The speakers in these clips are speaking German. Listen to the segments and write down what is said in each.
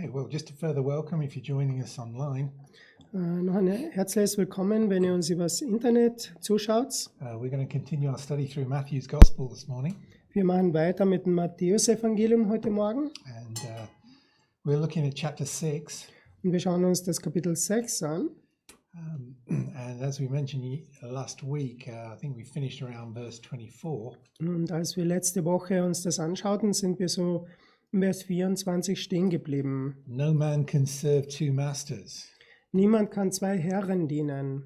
Okay, well, just a further welcome if you're joining us online. Noch ein herzliches Willkommen, wenn ihr uns übers Internet zuschaut. We're going to continue our study through Matthew's Gospel this morning, Wir machen weiter mit dem Matthäus-Evangelium heute Morgen and we're looking at chapter 6. und wir schauen uns das Kapitel 6 an. And as we mentioned last week, I think we finished around verse 24. Und als wir letzte Woche uns das anschauten, sind wir so im Vers 24 stehen geblieben. No man can serve two masters. Niemand kann zwei Herren dienen.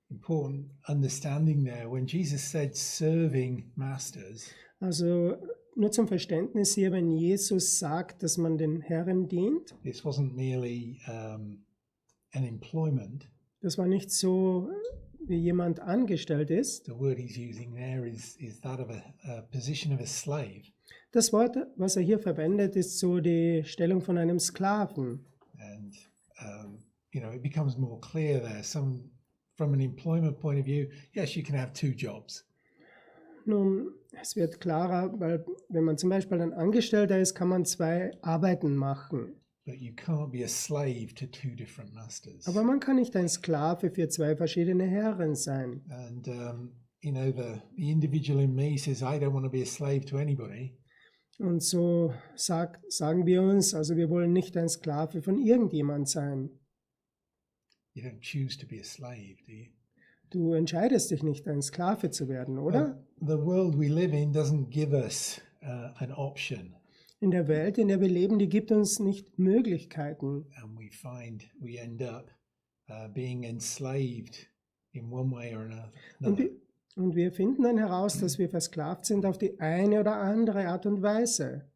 Important understanding there. When Jesus said serving masters, Also nur zum Verständnis hier, wenn Jesus sagt, dass man den Herren dient, this wasn't merely an employment. das war nicht so, wie jemand angestellt ist. The word he's using there is that of a position of a slave. Das Wort, was er hier verwendet, ist so die Stellung von einem Sklaven. And it becomes more clear there. From an employment point of view, yes, you can have two jobs. Nun, es wird klarer, weil wenn man zum Beispiel ein Angestellter ist, kann man zwei Arbeiten machen. But you can't be a slave to two different masters. Aber man kann nicht ein Sklave für zwei verschiedene Herren sein. And the individual in me says, I don't want to be a slave to anybody. Und so sagen wir uns, also wir wollen nicht ein Sklave von irgendjemand sein. You don't choose to be a slave, do you? Du entscheidest dich nicht, ein Sklave zu werden, oder? The world we live in doesn't give us an option. In der Welt, in der wir leben, die gibt uns nicht Möglichkeiten. And we end up being enslaved in one way or another. Und wir finden dann heraus, dass wir versklavt sind auf die eine oder andere Art und Weise.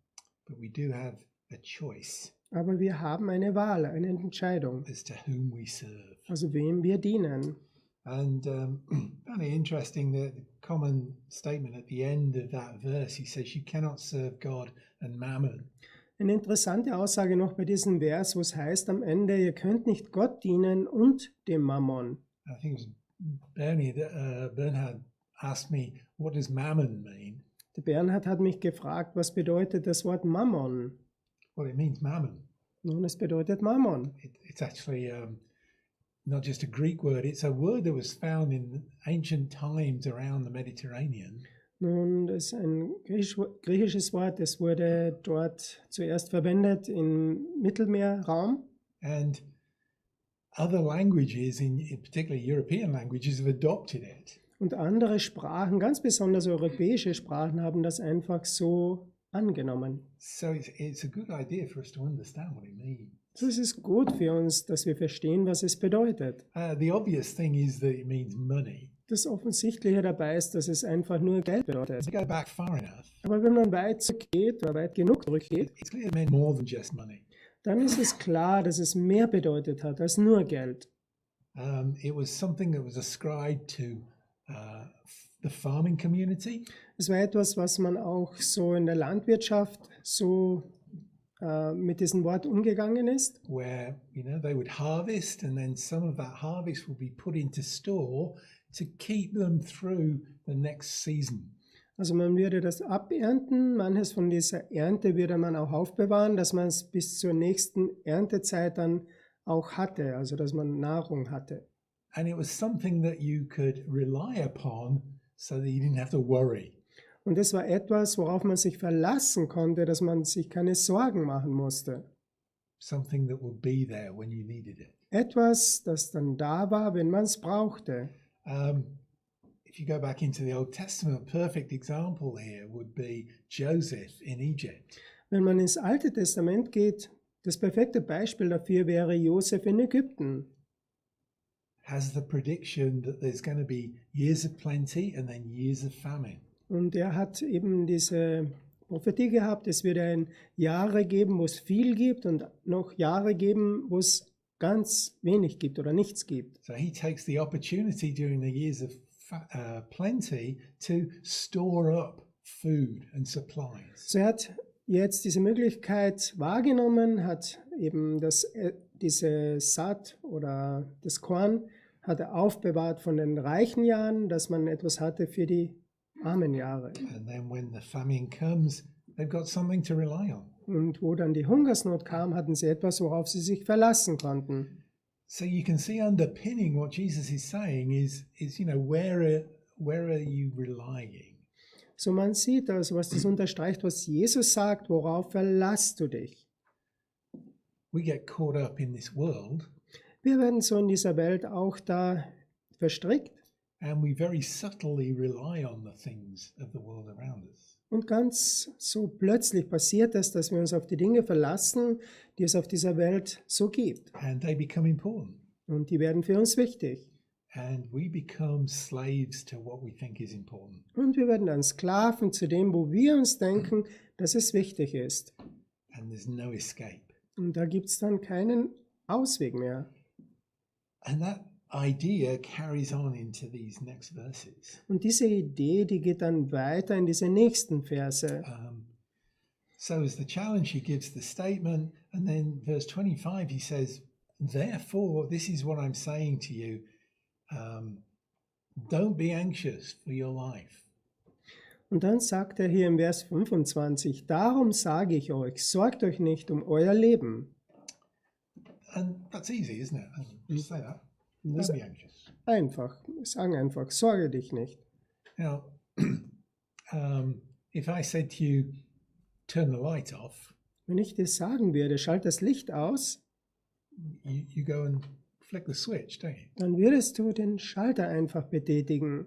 But we do have a choice. Aber wir haben eine Wahl, eine Entscheidung. As to whom we serve. Also wem wir dienen. And kind of interesting, the common statement at the end of that verse, he says, you cannot serve God and mammon. Eine interessante Aussage noch bei diesem Vers, wo es heißt am Ende, ihr könnt nicht Gott dienen und dem Mammon. I think it was Bernhard asked me, what does mammon mean? Der Bernhard hat mich gefragt, was bedeutet das Wort Mammon? Well, it means mammon. Nun, es bedeutet Mammon. It's actually not just a Greek word, it's a word that was found in ancient times around the Mediterranean. Nun, das ist ein griechisches Wort, das wurde dort zuerst verwendet im Mittelmeerraum. And other languages, in particular European languages, have adopted it. Und andere Sprachen, ganz besonders europäische Sprachen, haben das einfach so angenommen. So it's a good idea for us to understand what it means. So ist es gut für uns, dass wir verstehen, was es bedeutet. The obvious thing is that it means money. Das Offensichtliche dabei ist, dass es einfach nur Geld bedeutet. If you go back far enough, Aber wenn man weit zurückgeht oder weit genug zurückgeht, it's clear it meant more than just money. dann ist es klar, dass es mehr bedeutet hat als nur Geld. It was something that was ascribed to the farming community. Es war etwas, was man auch so in der Landwirtschaft so mit diesem Wort umgegangen ist. Where, they would harvest and then some of that harvest would be put into store to keep them through the next season. Also man würde das abernten, manches von dieser Ernte würde man auch aufbewahren, dass man es bis zur nächsten Erntezeit dann auch hatte, also dass man Nahrung hatte. And it was something that you could rely upon so that you didn't have to worry. Und das war etwas, worauf man sich verlassen konnte, dass man sich keine Sorgen machen musste. Something that would be there when you needed it. Etwas, das dann da war, wenn man es brauchte. If you go back into the Old Testament, a perfect example here would be Joseph in Egypt. Wenn man ins Alte Testament geht, das perfekte Beispiel dafür wäre Josef in Ägypten. Has the prediction that there's going to be years of plenty and then years of famine. Und er hat eben diese Prophetie gehabt, es wird Jahre geben, wo es viel gibt und noch Jahre geben, wo es ganz wenig gibt oder nichts gibt. So he takes the opportunity during the years of plenty to store up food and supplies. So er hat jetzt diese Möglichkeit wahrgenommen, hat eben diese Saat oder das Korn hat er aufbewahrt von den reichen Jahren, dass man etwas hatte für die armen Jahre. And then when the famine comes, they've got something to rely on. Und wo dann die Hungersnot kam, hatten sie etwas, worauf sie sich verlassen konnten. So you can see underpinning what Jesus is saying is where are you relying? So man sieht also, was das unterstreicht, was Jesus sagt, worauf verlasst du dich? We get caught up in this world Wir werden so in dieser Welt auch da verstrickt and we very subtly rely on the things of the world around us. und ganz so plötzlich passiert es, dass wir uns auf die Dinge verlassen, die es auf dieser Welt so gibt. And they become important. Und die werden für uns wichtig. And we become slaves to what we think is important. Und wir werden dann Sklaven zu dem, wo wir uns denken, dass es wichtig ist. And there's no escape. Und da gibt es dann keinen Ausweg mehr. And that idea carries on into these next verses. Und diese Idee, die geht dann weiter in diese nächsten Verse. So as the challenge, he gives the statement, and then verse 25, he says, therefore, this is what I'm saying to you, don't be anxious for your life. Und dann sagt er hier im Vers 25, darum sage ich euch, sorgt euch nicht um euer Leben. And that's easy, isn't it? Just say that. Don't be anxious. Einfach, sagen einfach, sorge dich nicht. Now, if I said to you, turn the light off, Wenn ich dir sagen würde, schalt das Licht aus, you go and flick the switch, don't you? dann würdest du den Schalter einfach betätigen.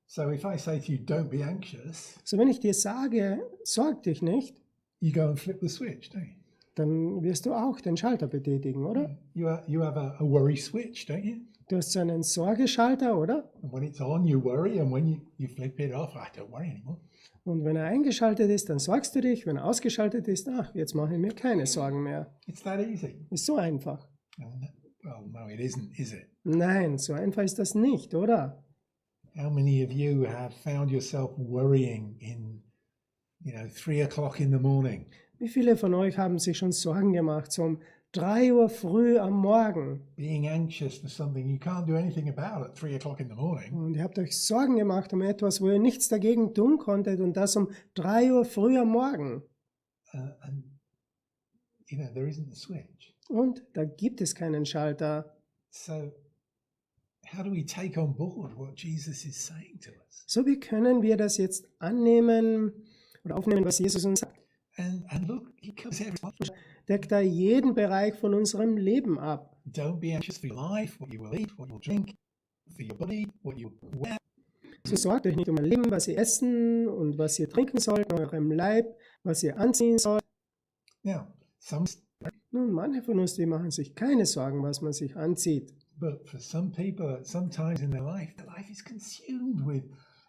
So if I say to you, don't be anxious, So wenn ich dir sage, sorg dich nicht, you go and flip the switch, don't you? dann wirst du auch den Schalter betätigen, oder? You have a worry switch, don't you? Du hast so einen Sorgeschalter, oder? And when it's on, you worry, and when you flip it off, I don't worry anymore. Und wenn er eingeschaltet ist, dann sorgst du dich. Wenn er ausgeschaltet ist, ach, jetzt mache ich mir keine Sorgen mehr. It's that easy. Ist so einfach. Well, no, it isn't, is it? Nein, so einfach ist das nicht, oder? How many of you have found yourself worrying in, 3 o'clock in the morning? Wie viele von euch haben sich schon Sorgen gemacht, so um 3 Uhr früh am Morgen? Being anxious for something you can't do anything about at 3 o'clock in the morning. Und ihr habt euch Sorgen gemacht um etwas, wo ihr nichts dagegen tun konntet und das um 3 Uhr früh am Morgen. And, there isn't a switch. Und da gibt es keinen Schalter. So, how do we take on board what Jesus is saying to us? So wie können wir das jetzt annehmen oder aufnehmen, was Jesus uns sagt? And look, he covers everything. Deckt da jeden Bereich von unserem Leben ab. Don't be anxious for your life, what you will eat, what you will drink, for your body, what you will wear. So sorgt euch nicht um euer Leben, was ihr essen und was ihr trinken sollt, eurem Leib, was ihr anziehen sollt. Now, some, Nun, manche von uns, die machen sich keine Sorgen, was man sich anzieht. but for some people, at some times in their life is consumed with,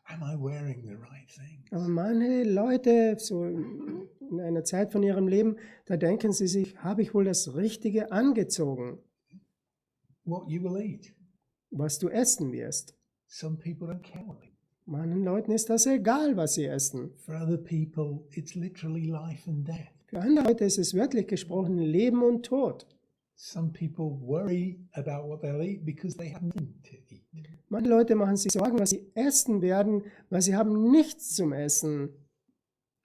am I wearing the right thing? Aber manche Leute, so in einer Zeit von ihrem Leben, da denken sie sich, habe ich wohl das Richtige angezogen, What you will eat. was du essen wirst. Some people don't care what they eat. Manchen Leuten ist das egal, was sie essen. For other people, it's literally life and death. Für andere Leute ist es wörtlich gesprochen Leben und Tod. Some people worry about what they'll eat because they have nothing to eat. Manche Leute machen sich Sorgen, was sie essen werden, weil sie haben nichts zum Essen.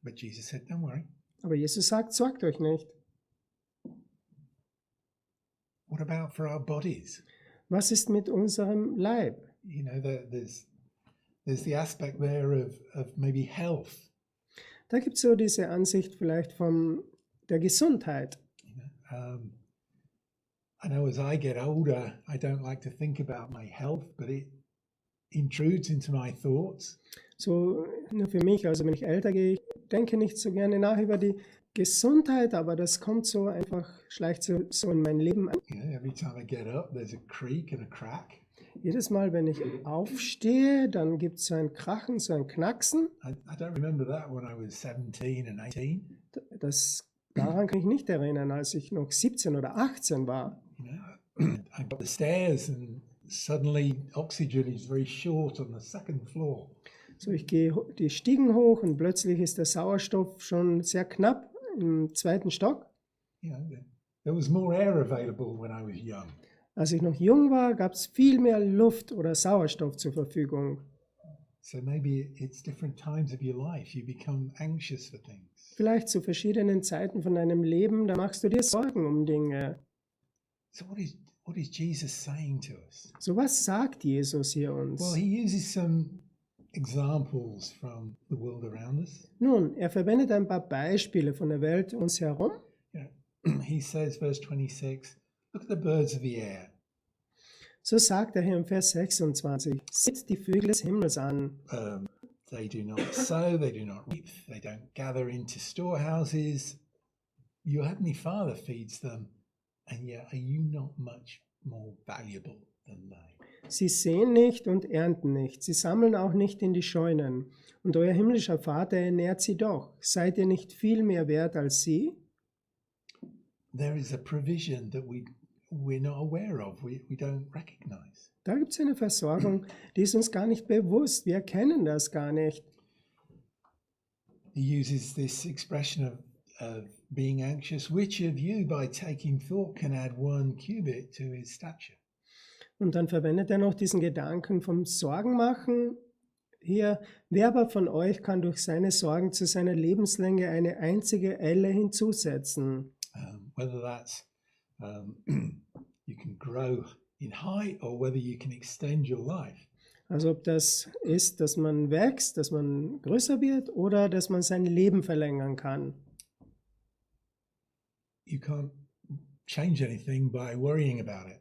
But Jesus said, don't worry. Aber Jesus sagt, sorgt euch nicht. What about for our bodies? Was ist mit unserem Leib? There's the aspect there of maybe health. Da gibt es so diese Ansicht vielleicht von der Gesundheit. I know as I get older, I don't like to think about my health, but it intrudes into my thoughts. So nur für mich, also wenn ich älter gehe, ich denke nicht so gerne nach über die Gesundheit, aber das kommt so einfach, schleicht so in mein Leben ein. Every time I get up, there's a creak and a crack. Jedes Mal, wenn ich aufstehe, dann gibt es so ein Krachen, so ein Knacksen. I don't remember that when I was 17 and 18. Daran kann ich nicht erinnern, als ich noch 17 oder 18 war. I got the stairs and suddenly oxygen is very short on the second floor. So, ich gehe die Stiegen hoch und plötzlich ist der Sauerstoff schon sehr knapp im 2. Stock. There was more air available when I was young. Als ich noch jung war, gab es viel mehr Luft oder Sauerstoff zur Verfügung. So maybe it's different times of your life you become anxious for things. Vielleicht zu verschiedenen Zeiten von deinem Leben, da machst du dir Sorgen um Dinge. So what is Jesus saying to us? So was sagt Jesus hier Well, uns? he uses some examples from the world around us. Nun, er verwendet ein paar Beispiele von der Welt um uns herum. He says, verse 26, look at the birds of the air. So sagt er hier im Vers 26, seht die Vögel des Himmels an. They do not sow, they do not reap, they don't gather into storehouses. Your heavenly Father feeds them, and yet are you not much more valuable than they? Sie säen nicht und ernten nicht, sie sammeln auch nicht in die Scheunen. Und euer himmlischer Vater ernährt sie doch. Seid ihr nicht viel mehr wert als sie? There is a provision that we're not aware of, we don't recognize. Da gibt es eine Versorgung, die ist uns gar nicht bewusst. Wir erkennen das gar nicht. He uses this expression of being anxious. Which of you, by taking thought, can add 1 cubit to his stature? Und dann verwendet er noch diesen Gedanken vom Sorgen machen. Hier, wer aber von euch kann durch seine Sorgen zu seiner Lebenslänge eine einzige Elle hinzusetzen? Whether that's you can grow in height or whether you can extend your life. Also ob das ist, dass man wächst, dass man größer wird oder dass man sein Leben verlängern kann. You can't change anything by worrying about it.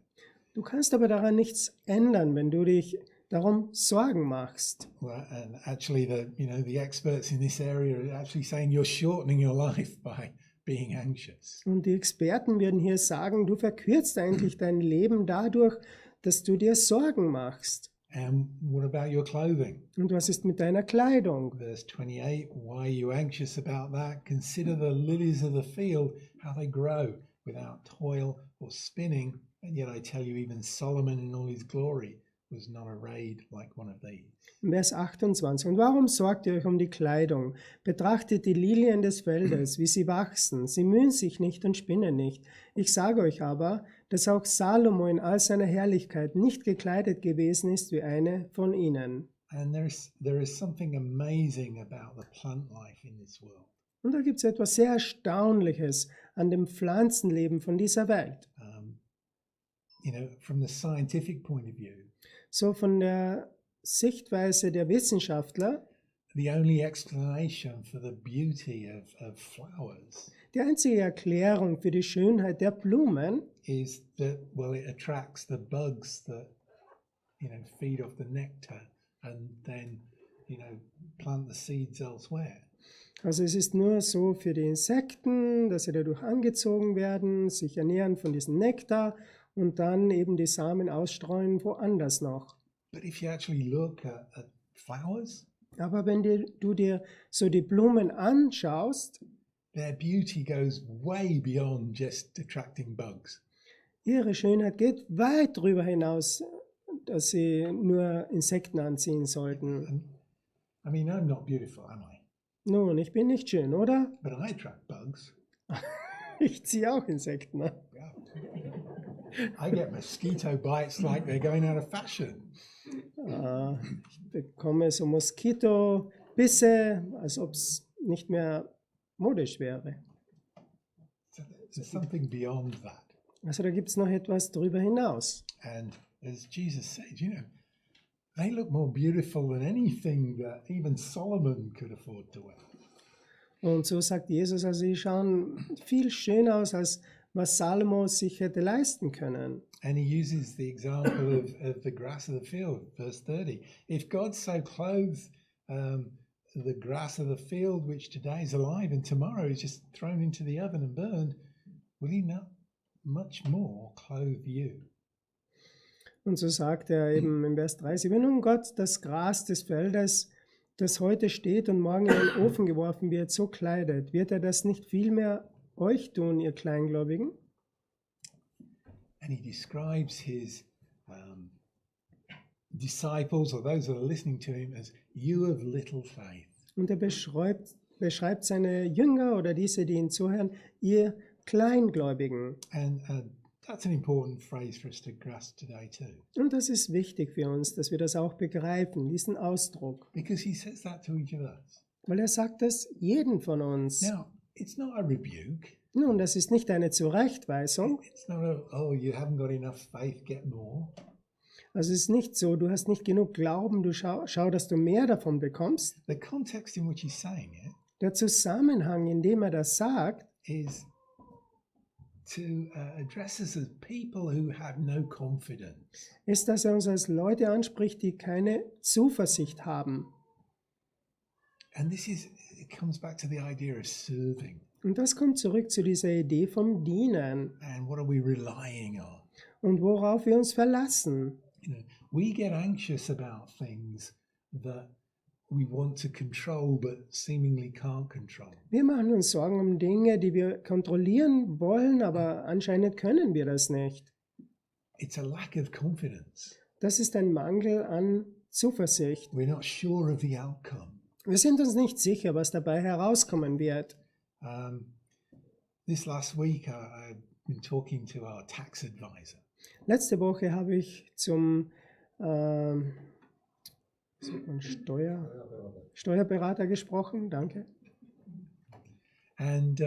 Du kannst aber daran nichts ändern, wenn du dich darum Sorgen machst. Well, and actually, the experts in this area are actually saying you're shortening your life by being anxious. Und die Experten würden hier sagen, du verkürzt eigentlich dein Leben dadurch, dass du dir Sorgen machst. And what about your clothing? Und was ist mit deiner Kleidung? Verse 28, why are you anxious about that? Consider the lilies of the field, how they grow without toil or spinning. And yet I tell you, even Solomon in all his glory was not arrayed like one of these. Vers 28. Und warum sorgt ihr euch um die Kleidung? Betrachtet die Lilien des Feldes, wie sie wachsen. Sie mühen sich nicht und spinnen nicht. Ich sage euch aber, dass auch Salomo in all seiner Herrlichkeit nicht gekleidet gewesen ist wie eine von ihnen. And there is something amazing about the plant life in this world. Und da gibt es etwas sehr Erstaunliches an dem Pflanzenleben von dieser Welt. From the scientific point of view, So von der Sichtweise der Wissenschaftler, the only explanation for the beauty of flowers die einzige Erklärung für die Schönheit der Blumen is that, well, it attracts the bugs that, feed off the nectar and then, plant the seeds elsewhere. Also es ist nur so für die Insekten, dass sie dadurch angezogen werden, sich ernähren von diesem Nektar und dann eben die Samen ausstreuen woanders noch. But if you actually look at flowers, Aber wenn du dir so die Blumen anschaust, their beauty goes way beyond just attracting bugs. ihre Schönheit geht weit darüber hinaus, dass sie nur Insekten anziehen sollten. And, I'm not beautiful, am I? Nun, ich bin nicht schön, oder? But I attract bugs. Ich ziehe auch Insekten an. Yeah. I get mosquito bites like they're going out of fashion. Ich bekomme so Moskitobisse, als ob es nicht mehr modisch wäre. So there's something beyond that. Also da gibt es noch etwas darüber hinaus. And as Jesus said, they look more beautiful than anything that even Solomon could afford to wear. Und so sagt Jesus, also sie schauen viel schöner aus, als was Salomo sich hätte leisten können. And he uses the example of the grass of the field, verse 30. If God so clothes the grass of the field, which today is alive and tomorrow is just thrown into the oven and burned, will he not much more clothe you? Und so sagt er eben im Vers 30, wenn nun Gott das Gras des Feldes, das heute steht und morgen in den Ofen geworfen wird, so kleidet, wird er das nicht vielmehr euch tun, ihr Kleingläubigen? And he describes his disciples, or those that are listening to him, as you of little faith. Und er beschreibt seine Jünger oder diese, die ihn zuhören, ihr Kleingläubigen. And that's an important phrase for us to grasp today too. Und das ist wichtig für uns, dass wir das auch begreifen, diesen Ausdruck. Because he says that to each of us. Weil er sagt es jeden von uns. Now, it's not a rebuke. Nun, das ist nicht eine Zurechtweisung. It's not a, oh, you haven't got enough faith, get more. Also es ist nicht so, du hast nicht genug Glauben, du schau, dass du mehr davon bekommst. The context in which he's saying it Der Zusammenhang, in dem er das sagt, is to address us as people who have no confidence. ist, dass er uns als Leute anspricht, die keine Zuversicht haben. And it comes back to the idea of serving. Und das kommt zurück zu dieser Idee vom Dienen And what are we relying on? und worauf wir uns verlassen. You know, we get anxious about things that we want to control but seemingly can't control. Wir machen uns Sorgen um Dinge, die wir kontrollieren wollen, aber anscheinend können wir das nicht. It's a lack of confidence. Das ist ein Mangel an Zuversicht. We're not sure of the outcome. Wir sind uns nicht sicher, was dabei herauskommen wird. This last week, I've been talking to our tax advisor. Letzte Woche habe ich zum Steuerberater gesprochen, danke. And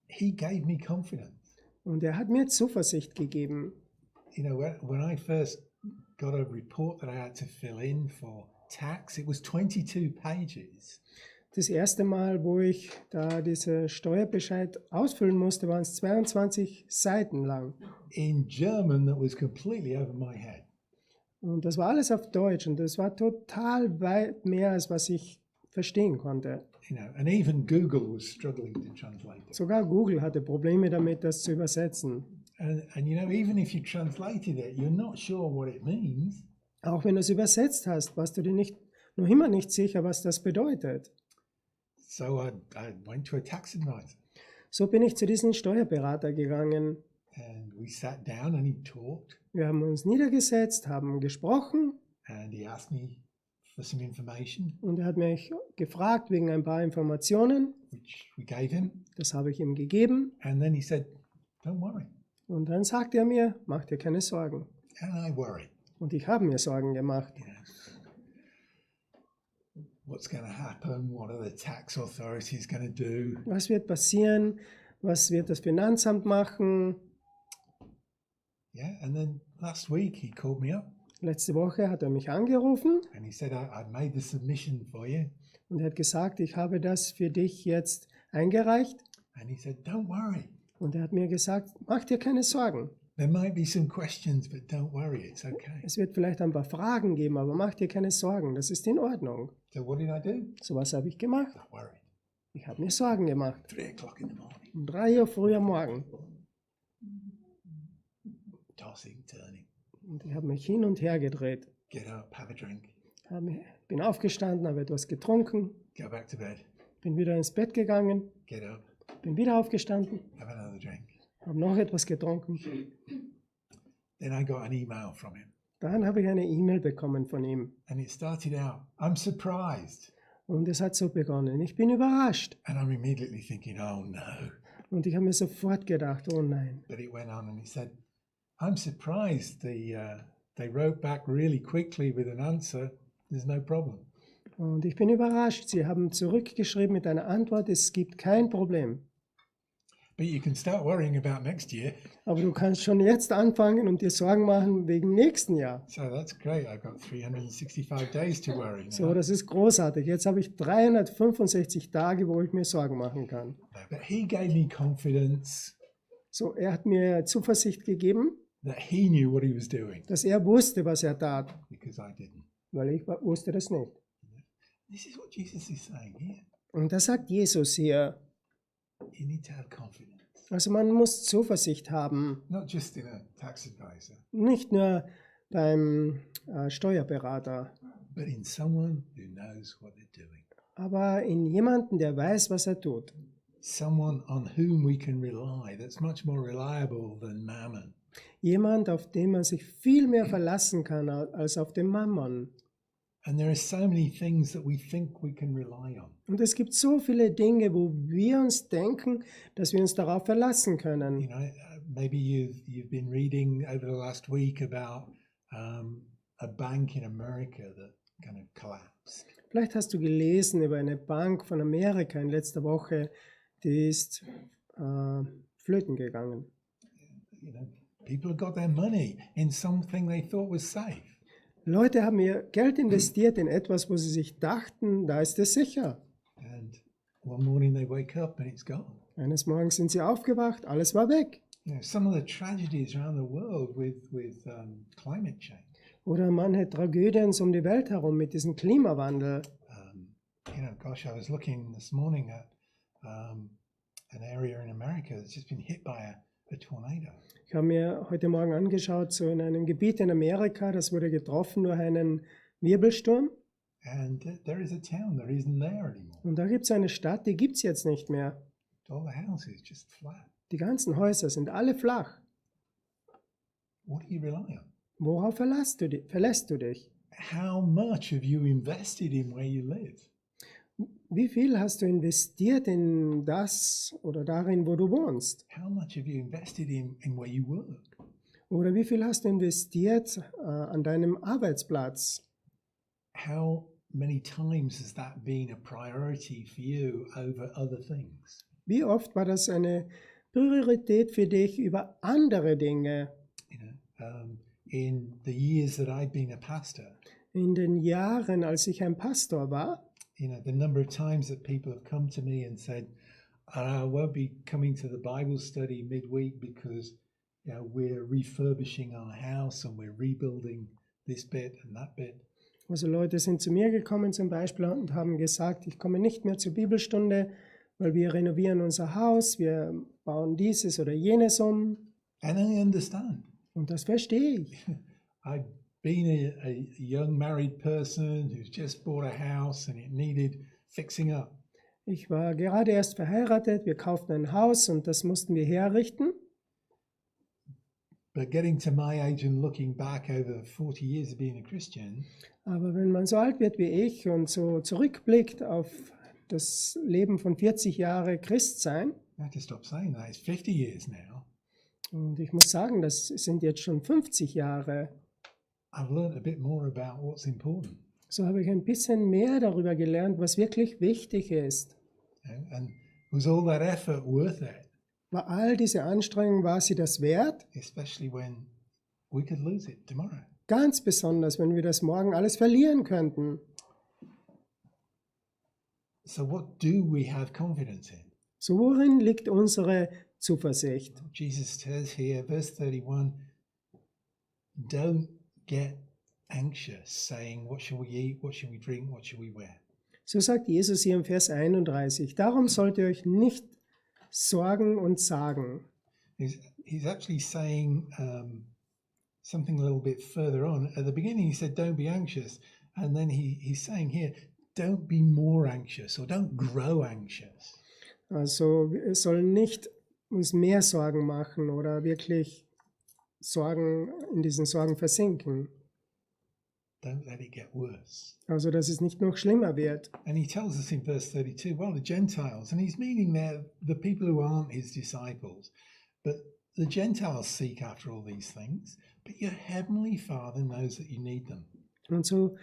he gave me confidence. Und er hat mir Zuversicht gegeben. You know, when I first got a report that I had to fill in for tax, it was 22 pages. Das erste Mal, wo ich da diese Steuerbescheid ausfüllen musste, waren es 22 Seiten lang. In German, that was completely over my head. Und das war alles auf Deutsch und das war total weit mehr, als was ich verstehen konnte. You know, and even Google was struggling to translate it. Sogar Google hatte Probleme damit, das zu übersetzen. And you know, even if you translated it, you're not sure what it means. Auch wenn du es übersetzt hast, warst du dir noch immer nicht sicher, was das bedeutet. So I went to a tax advisor. So bin ich zu diesem Steuerberater gegangen. And we sat down and he talked. Wir haben uns niedergesetzt, haben gesprochen And he asked me for some information, und er hat mich gefragt wegen ein paar Informationen. which we gave him. Das habe ich ihm gegeben. And then he said, don't worry. Und dann sagte er mir, mach dir keine Sorgen. And I worried. Und ich habe mir Sorgen gemacht. You know, what's going to happen? What are the tax authorities going to do? Was wird passieren? Was wird das Finanzamt machen? Yeah. And then last week he called me up Letzte Woche hat er mich angerufen and he said, I made the submission for you. und er hat gesagt, ich habe das für dich jetzt eingereicht. And he said, don't worry. Und er hat mir gesagt, mach dir keine Sorgen. There might be some questions, but don't worry, it's okay. Es wird vielleicht ein paar Fragen geben, aber mach dir keine Sorgen, das ist in Ordnung. So what did I do? So was habe ich gemacht. I worried. Ich habe mir Sorgen gemacht. 3 o'clock in the morning, Um 3 Uhr früh am Morgen. tossing, turning. Und ich habe mich hin und her gedreht. Get up, have a drink, Bin aufgestanden, habe etwas getrunken, go back to bed, bin wieder ins Bett gegangen, get up, bin wieder aufgestanden, have another drink. habe noch etwas getrunken. Then I got an email from him Dann habe ich eine E-Mail bekommen von ihm. and it started out, I'm surprised. Und es hat so begonnen. Ich bin überrascht. And I'm immediately thinking, oh no. Und ich habe mir sofort gedacht, oh nein. But it went on and he said, I'm surprised they wrote back really quickly with an answer. There's no problem. Und ich bin überrascht. Sie haben zurückgeschrieben mit einer Antwort, es gibt kein Problem. But you can start worrying about next year. Aber du kannst schon jetzt anfangen und dir Sorgen machen wegen nächsten Jahr. So that's great. I've got 365 days to worry now. So, das ist großartig. Jetzt habe ich 365 Tage, wo ich mir Sorgen machen kann. But he gave me confidence So, er hat mir Zuversicht gegeben, that he knew what he was doing dass er wusste, was er tat, because I didn't. weil ich wusste das nicht. This is what Jesus is saying here. Und das sagt Jesus hier. You need to have confidence. Also man muss Zuversicht haben, Not just in a tax advisor, nicht nur beim Steuerberater, but in someone who knows what they're doing. aber in jemanden, der weiß, was er tut. Someone on whom we can rely, that's much more reliable than mammon. Jemand, auf den man sich viel mehr verlassen kann als auf den Mammon. And there are so many things that we think we can rely on. Und es gibt so viele Dinge, wo wir uns denken, dass wir uns darauf verlassen können. You know, maybe you've been reading over the last week about a bank in America that kind of collapsed. Vielleicht hast du gelesen über eine Bank von Amerika in letzter Woche, die ist flöten gegangen. You know, people have got their money in something they thought was safe. Leute haben ihr Geld investiert in etwas, wo sie sich dachten, da ist es sicher. And one morning they wake up and it's gone. Eines Morgens sind sie aufgewacht, alles war weg. You know, some of the tragedies around the world with climate change. Oder manche Tragödien um die Welt herum mit diesem Klimawandel. You know, gosh, I was looking this morning at an area in America that's just been hit by a tornado. Ich habe mir heute Morgen angeschaut, so in einem Gebiet in Amerika, das wurde getroffen durch einen Wirbelsturm. And there is a town that isn't there anymore. Und da gibt es eine Stadt, die gibt es jetzt nicht mehr. All the houses just flat. Die ganzen Häuser sind alle flach. What do you rely on? Worauf verlässt du dich? How much have you invested in where you live? Wie viel hast du investiert in das oder darin, wo du wohnst? How much have you invested in where you work? Oder wie viel hast du investiert an deinem Arbeitsplatz? How many times has that been a priority for you over other things? Wie oft war das eine Priorität für dich über andere Dinge? You know, in the years that I've been a pastor, In den Jahren, als ich ein Pastor war, you know, the number of times that people have come to me and said, I won't be coming to the Bible study midweek because, you know, we're refurbishing our house and we're rebuilding this bit and that bit. also Leute sind zu mir gekommen zum Beispiel und haben gesagt, ich komme nicht mehr zur Bibelstunde, weil wir renovieren unser Haus, wir bauen dieses oder jenes um. And I understand. Und das verstehe ich. I've been a young married person who's just bought a house and it needed fixing up. Ich war gerade erst verheiratet, wir kauften ein Haus und das mussten wir herrichten. But getting to my age and looking back over 40 years of being a Christian, Aber wenn man so alt wird wie ich und so zurückblickt auf das Leben von 40 Jahren Christsein, I have to stop saying that. It's 50 years now. und ich muss sagen, das sind jetzt schon 50 Jahre, I've learned a bit more about what's important. so habe ich ein bisschen mehr darüber gelernt, was wirklich wichtig ist. And was all that effort worth it? War all diese Anstrengung, war sie das wert? Especially when we could lose it tomorrow. Ganz besonders, wenn wir das morgen alles verlieren könnten. So what do we have confidence in? So worin liegt unsere Zuversicht? Jesus says here, verse 31, don't get anxious, saying, what shall we eat, what shall we drink, what shall we wear? So sagt Jesus hier im Vers 31. Darum sollt ihr euch nicht sorgen und sagen. He's actually saying something a little bit further on. At the beginning he said, don't be anxious. And then he's saying here, don't be more anxious or don't grow anxious. Also wir sollen nicht uns mehr Sorgen machen oder wirklich Sorgen in diesen Sorgen versinken. Don't let it get worse. Also dass es nicht noch schlimmer wird. And he tells us in verse 32, well, the Gentiles, and he's meaning there the people who aren't his disciples, but the Gentiles seek after all these things, but your heavenly Father knows that you need them. Und so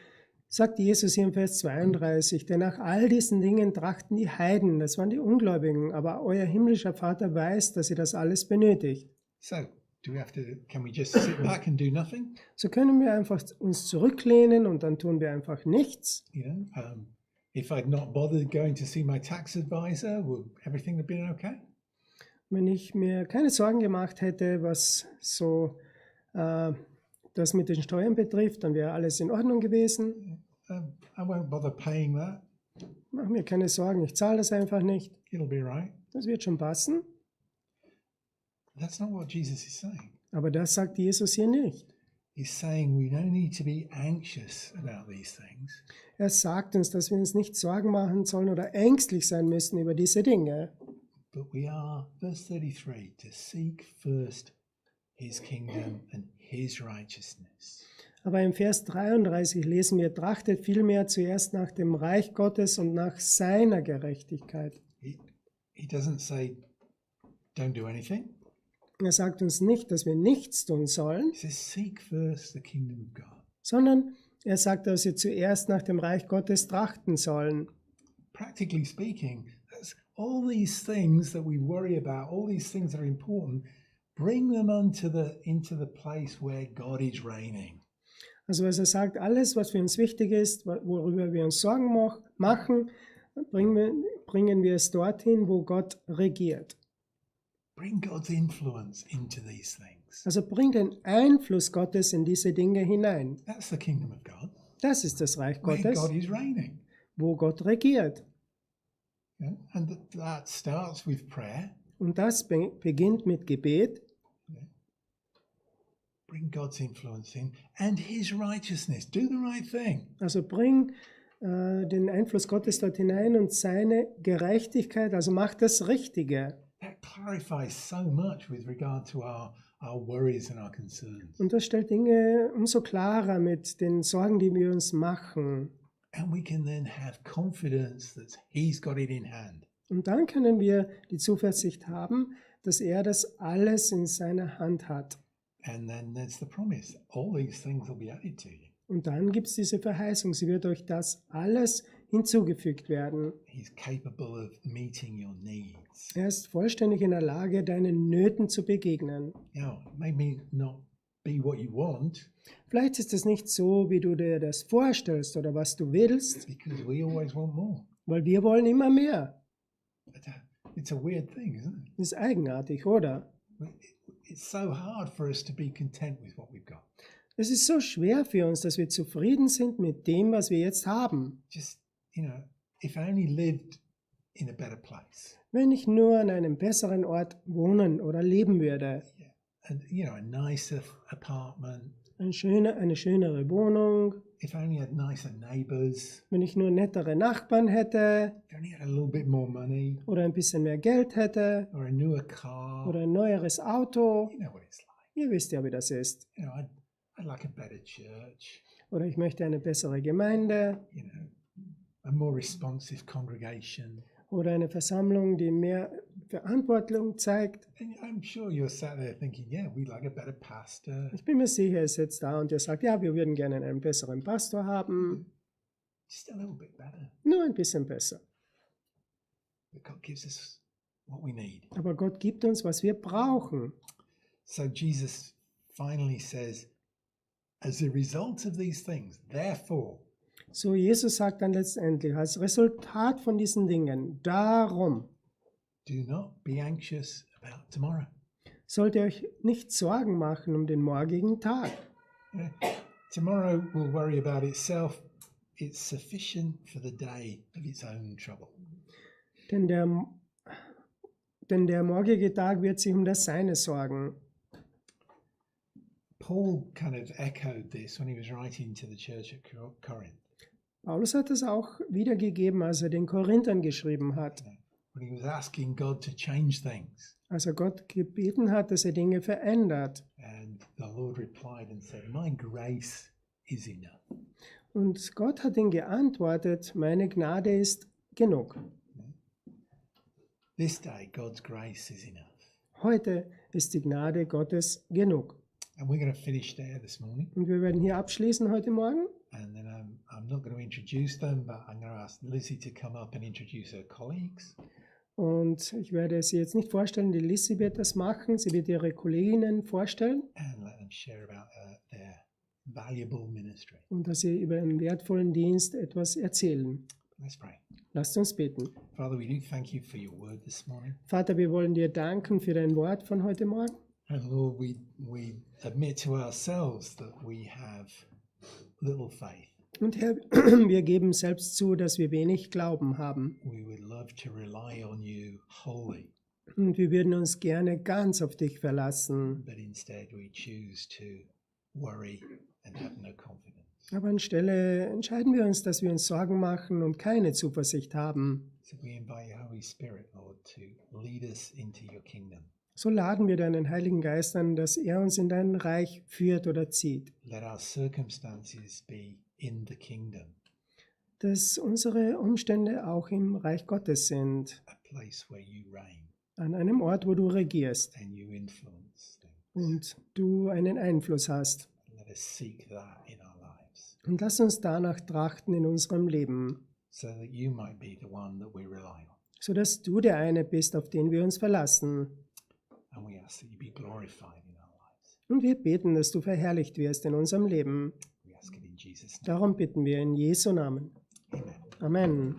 sagt Jesus hier im Vers 32, denn nach all diesen Dingen trachten die Heiden, das waren die Ungläubigen, aber euer himmlischer Vater weiß, dass ihr das alles benötigt. So, can we just sit back and do nothing? So können wir einfach uns zurücklehnen und dann tun wir einfach nichts. You know, if I'd not bothered going to see my tax advisor, would everything have been okay? Wenn ich mir keine Sorgen gemacht hätte, was so das mit den Steuern betrifft, dann wäre alles in Ordnung gewesen. I won't bother paying that. Mach mir keine Sorgen, ich zahle das einfach nicht. It'll be right. Das wird schon passen. That's not what Jesus is saying. Aber das sagt Jesus hier nicht. He's saying we don't need to be anxious about these things. Er sagt uns, dass wir uns nicht Sorgen machen sollen oder ängstlich sein müssen über diese Dinge. But we are, verse 33, to seek first his kingdom and his righteousness. Aber im Vers 33 lesen wir, trachtet vielmehr zuerst nach dem Reich Gottes und nach seiner Gerechtigkeit. He doesn't say, don't do anything. Er sagt uns nicht, dass wir nichts tun sollen, He says, seek first the kingdom of God. sondern Er sagt, dass wir zuerst nach dem Reich Gottes trachten sollen. Practically speaking, that's all these things that we worry about, all these things that are important, bring them into the place where God is reigning. Also was er sagt, alles, was für uns wichtig ist, worüber wir uns Sorgen machen, bringen wir es dorthin, wo Gott regiert. Bring God's influence into these things. Also bring den Einfluss Gottes in diese Dinge hinein. That's the kingdom of God, Das ist das Reich where Gottes, God is reigning. wo Gott regiert. Yeah? And that starts with prayer. Und das beginnt mit Gebet. Bring God's influence in and his righteousness. Do the right thing. Also bring den Einfluss Gottes dort hinein und seine Gerechtigkeit, also mach das Richtige. That clarifies so much with regard to our worries and our concerns. Und das stellt Dinge umso klarer mit den Sorgen, die wir uns machen. And we can then have confidence that he's got it in hand. Und dann können wir die Zuversicht haben, dass er das alles in seiner Hand hat. And then there's the promise. All these things will be added to you. Und dann gibt es diese Verheißung, sie wird euch das alles hinzugefügt werden. He's capable of meeting your needs. Er ist vollständig in der Lage, deinen Nöten zu begegnen. Maybe not be what you want. Vielleicht ist es nicht so, wie du dir das vorstellst oder was du willst, Because we always want more. weil wir wollen immer mehr. It's a weird thing, isn't it? Das ist eigenartig, oder? It's so hard for us to be content with what we've got. Es ist so schwer für uns, dass wir zufrieden sind mit dem, was wir jetzt haben. Just, if I only lived in a better place. Wenn ich nur an einem besseren Ort wohnen oder leben würde. Yeah. And, a nicer apartment. Eine schönere Wohnung. If I only had nicer neighbors. Wenn ich nur nettere Nachbarn hätte. If I only had a little bit more money. Oder ein bisschen mehr Geld hätte. Or a newer car. Oder ein neueres Auto. You know what it's like. Ihr wisst ja, wie das ist. I'd like a better church. Oder ich möchte eine bessere Gemeinde. A more responsive congregation. Oder eine Versammlung, die mehr Verantwortung zeigt. And I'm sure you're sat there thinking, yeah, we'd like a better pastor. Ich bin mir sicher, ihr sitzt da und ihr sagt, ja, wir würden gerne einen besseren Pastor haben. Just a little bit better. Nur ein bisschen besser. But God gives us what we need. Aber Gott gibt uns, was wir brauchen. So Jesus finally says, as a result of these things, therefore, So Jesus sagt dann letztendlich, als Resultat von diesen Dingen, darum do not be anxious about tomorrow. sollt ihr euch nicht Sorgen machen um den morgigen Tag. Tomorrow will worry about itself. It's sufficient for the day of its own trouble. Denn der morgige Tag wird sich um das Seine sorgen. Paul kind of echoed this when he was writing to the church at Corinth. Paulus hat es auch wiedergegeben, als er den Korinthern geschrieben hat. When he was asking God to change things. Als er Gott gebeten hat, dass er Dinge verändert. And the Lord replied and said, my grace is enough. Und Gott hat ihm geantwortet, meine Gnade ist genug. This day, God's grace is enough. Heute ist die Gnade Gottes genug. And we're going to finish there this morning. Und wir werden hier abschließen heute Morgen. And then I'm not going to introduce them, but I'm going to ask Lizzie to come up and introduce her colleagues. Und ich werde sie jetzt nicht vorstellen, die Lissy wird das machen. Sie wird ihre Kolleginnen vorstellen. And let them share about their valuable ministry. Und dass sie über ihren wertvollen Dienst etwas erzählen. Let's pray. Lasst uns beten. Father, we do thank you for your word this morning. Vater, wir wollen dir danken für dein Wort von heute Morgen. And Lord, we admit to ourselves that we have little faith. Und Herr, wir geben selbst zu, dass wir wenig Glauben haben. We would love to rely on you wholly, Und wir würden uns gerne ganz auf dich verlassen. but instead we choose to worry and have no confidence. Aber anstelle entscheiden wir uns, dass wir uns Sorgen machen und keine Zuversicht haben. So we invite your Holy Spirit, Lord, to lead us into your kingdom. So laden wir deinen Heiligen Geist an, dass er uns in dein Reich führt oder zieht. Let our circumstances be in the kingdom, Dass unsere Umstände auch im Reich Gottes sind. a place where you reign An einem Ort, wo du regierst and you influence things. und du einen Einfluss hast. Let us seek that in our lives. Und lass uns danach trachten in unserem Leben, so that you might be the one that we rely on. sodass du der eine bist, auf den wir uns verlassen. And we ask that you be glorified in our lives. Und wir beten, dass du verherrlicht wirst in unserem Leben. We ask it in Jesus' name. Darum bitten wir in Jesu Namen. Amen. Amen.